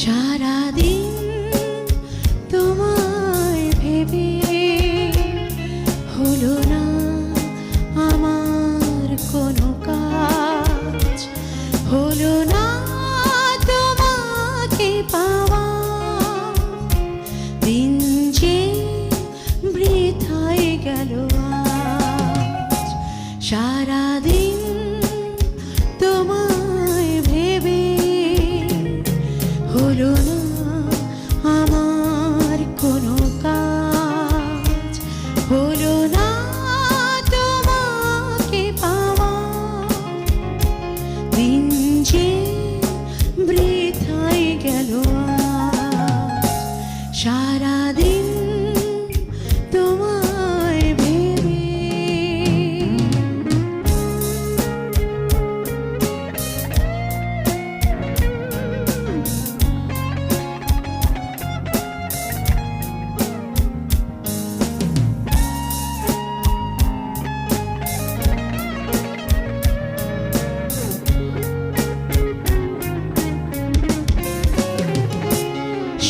সারাদিন তোমায় ভেবে হলো না আমার কোনো কাজ, হলো না তোমাকে পাওয়া। দিন যে বৃথায় গেল আজ। সারাদিন তোমায় ভেবে হলো না আমার কোনো কাজ, হলো না তোমাকে পাওয়া। দিন যে বৃথায় গেল আজ। সারাদিন তোমায় ভেবে।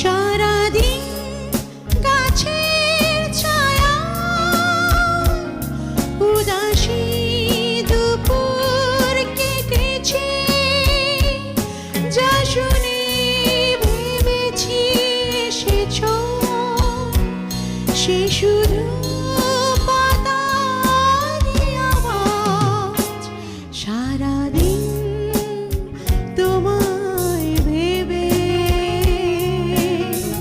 সারাদিন গাছের ছায়ায় উদাসী দুপুর কেটেছে। যা শুনে ভেবেছি এসেছো, সে শুধু